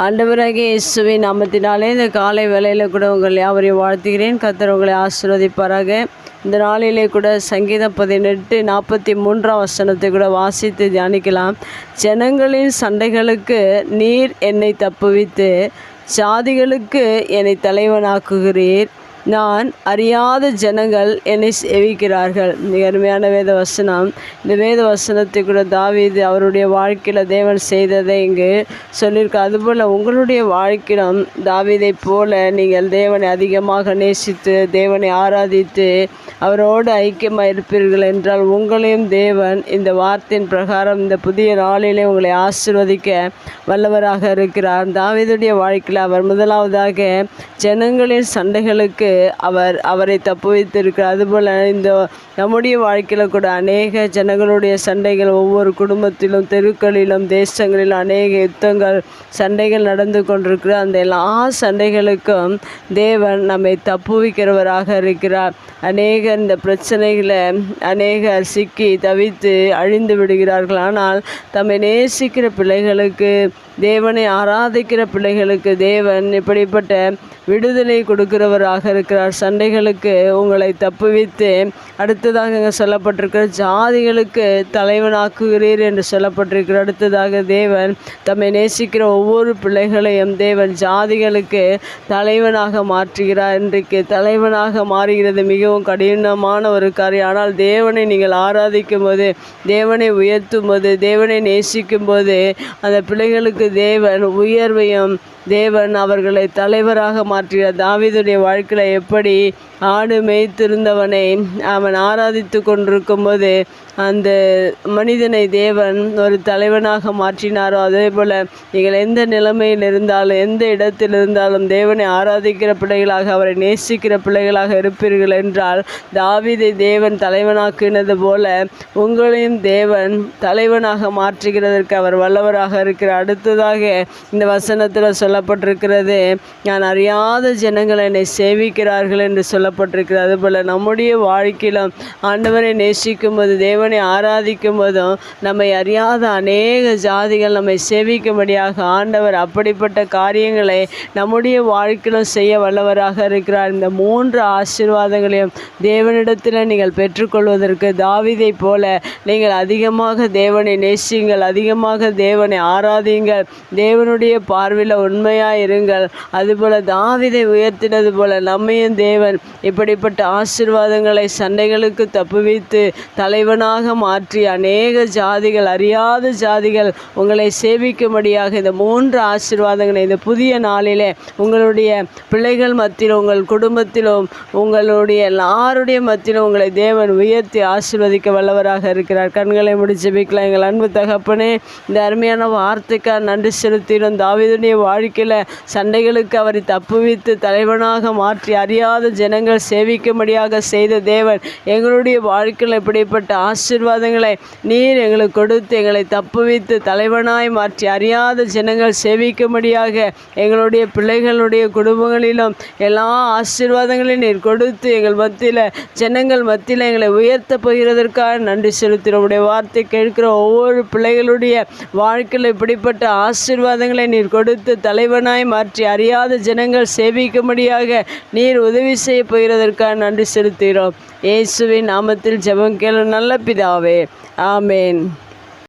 ஆண்டவராகிய இயேசுவின் நாமத்தினாலே இந்த காலை வேளையில் கூட உங்கள் யாவரையும் வாழ்த்துகிறேன். கர்த்தர் உங்களை ஆசீர்வதிப்பாராக. இந்த நாளிலே கூட சங்கீதம் 18:43 கூட வாசித்து தியானிக்கலாம். ஜனங்களின் சண்டைகளுக்கு நீர் என்னை தப்புவித்து ஜாதிகளுக்கு என்னை தலைவனாக்குகிறீர். நான் அறியாத ஜனங்கள் என்னை சேவிக்கிறார்கள். மிக அருமையான வேத வசனம். இந்த வேத வசனத்தை கூட தாவீது அவருடைய வாழ்க்கையில் தேவன் செய்ததை இங்கு சொல்லியிருக்க. அதுபோல் உங்களுடைய வாழ்க்கையிலும் தாவீதை போல நீங்கள் தேவனை அதிகமாக நேசித்து தேவனை ஆராதித்து அவரோடு ஐக்கியமாக இருப்பீர்கள் என்றால் உங்களையும் தேவன் இந்த வார்த்தையின் பிரகாரம் இந்த புதிய நாளிலே உங்களை ஆசீர்வதிக்க வல்லவராக இருக்கிறார். தாவீதுடைய வாழ்க்கையில் அவர் முதலாவதாக ஜனங்களின் சண்டைகளுக்கு அவரை தப்புவித்திருக்கிறார். அதுபோல் இந்த நம்முடைய வாழ்க்கையில் கூட அநேக ஜனங்களுடைய சண்டைகள், ஒவ்வொரு குடும்பத்திலும் தெருக்களிலும் தேசங்களிலும் அநேக யுத்தங்கள் சண்டைகள் நடந்து கொண்டிருக்கிற அந்த எல்லா சண்டைகளுக்கும் தேவன் நம்மை தப்புவிக்கிறவராக இருக்கிறார். அநேக இந்த பிரச்சனைகளை அநேகர் சிக்கி தவித்து அழிந்து விடுகிறார்கள். ஆனால் தம்மை நேசிக்கிற பிள்ளைகளுக்கு, தேவனை ஆராதிக்கிற பிள்ளைகளுக்கு தேவன் இப்படிப்பட்ட விடுதலை கொடுக்கிறவராக இருக்கிறார். சண்டைகளுக்கு உங்களை தப்புவித்து அடுத்ததாக சொல்லப்பட்டிருக்கிற ஜாதிகளுக்கு தலைவனாக்குகிறீர் என்று சொல்லப்பட்டிருக்கிற. அடுத்ததாக தேவன் தம்மை நேசிக்கிற ஒவ்வொரு பிள்ளைகளையும் தேவன் ஜாதிகளுக்கு தலைவனாக மாற்றுகிறார். இன்றைக்கு தலைவனாக மாறுகிறது மிகவும் கடினமான ஒரு காரியம். ஆனால் தேவனை நீங்கள் ஆராதிக்கும் போது, தேவனை உயர்த்தும் போது, தேவனை நேசிக்கும் போது அந்த பிள்ளைகளுக்கு தேவன் உயர்வையும் தேவன் அவர்களை தலைவராக மாற்றுகிறார். தாவீதுடைய வாழ்க்கையில் எப்படி ஆடு மேய்த்திருந்தவனை அவன் ஆராதித்து கொண்டிருக்கும் போது அந்த மனிதனை தேவன் ஒரு தலைவனாக மாற்றினாரோ, அதே போல் நீங்கள் எந்த நிலைமையில் இருந்தாலும் எந்த இடத்தில் இருந்தாலும் தேவனை ஆராதிக்கிற பிள்ளைகளாக, அவரை நேசிக்கிற பிள்ளைகளாக இருப்பீர்கள் என்றால் தாவீதை தேவன் தலைவனாக்கினது போல உங்களையும் தேவன் தலைவனாக மாற்றுகிறதற்கு அவர் வல்லவராக இருக்கிறார். அடுத்ததாக இந்த வசனத்தில் சொல்லப்பட்டிருக்கிறது, நான் அறியாத ஜனங்கள் என்னை சேவிக்கிறார்கள் என்று சொல்லப்பட்டிருக்கிறது. அதுபோல் நம்முடைய வாழ்க்கையிலும் ஆண்டவரை நேசிக்கும் போது, தேவனை ஆராதிக்கும் போதும் நம்மை அறியாத அநேக ஜாதிகள் நம்மை சேவிக்கும்படியாக ஆண்டவர் அப்படிப்பட்ட காரியங்களை நம்முடைய வாழ்க்கையிலும் செய்ய வல்லவராக இருக்கிறார். இந்த 3 ஆசீர்வாதங்களையும் தேவனிடத்தில் நீங்கள் பெற்றுக்கொள்வதற்கு தாவீதை போல நீங்கள் அதிகமாக தேவனை நேசியுங்கள், அதிகமாக தேவனை ஆராதியுங்கள், தேவனுடைய பார்வையில் உண்மையாக இருங்கள். அதுபோல் தாவீதை உயர்த்தினது போல நம்மையும் தேவன் இப்படிப்பட்ட ஆசீர்வாதங்களை சண்டைகளுக்கு தப்புவித்து தலைவனாக மாற்றி அநேக ஜாதிகள், அறியாத ஜாதிகள் உங்களை சேவிக்கும்படியாக இந்த 3 ஆசீர்வாதங்களை இந்த புதிய நாளிலே உங்களுடைய பிள்ளைகள் மத்தியிலும், உங்கள் குடும்பத்திலும், உங்களுடைய எல்லாருடைய மத்தியிலும் உங்களை தேவன் உயர்த்தி ஆசீர்வதிக்க வல்லவராக இருக்கிறார். கண்களை முடிச்சு ஜெபிக்கலாம். எங்கள் அன்பு தகப்பனே, இந்த அருமையான வார்த்தைக்காக நன்றி செலுத்திடும். தாவீதுடைய வாழ்க்கையில் சண்டைகளுக்கு அவரை தப்புவித்து தலைவனாக மாற்றி அறியாத ஜனங்கள் சேவிக்கும்படியாக செய்த தேவன் எங்களுடைய வாழ்க்கையில் இப்படிப்பட்ட ஆசீர்வாதங்களை நீர் எங்களுக்கு கொடுத்து எங்களை தப்புவித்து தலைவனாய் மாற்றி அறியாத ஜனங்கள் சேவிக்கும்படியாக எங்களுடைய பிள்ளைகளுடைய குடும்பங்களிலும் எல்லா ஆசீர்வாதங்களையும் நீர் கொடுத்து எங்கள் மத்தியில், ஜனங்கள் மத்தியில் எங்களை உயர்த்த போகிறதற்காக நன்றி செலுத்துகிறோம். உடைய வார்த்தை கேட்கிற ஒவ்வொரு பிள்ளைகளுடைய வாழ்க்கையில் இப்படிப்பட்ட ஆசீர்வாதங்களை நீர் கொடுத்து தலைவனாய் மாற்றி அறியாத ஜனங்கள் சேவிக்கும்படியாக நீர் உதவி செய்ய போகிறதற்காக நன்றி செலுத்துகிறோம். இயேசுவின் நாமத்தில் ஜெபம் கேளும் நல்ல பிதாவே, ஆமேன்.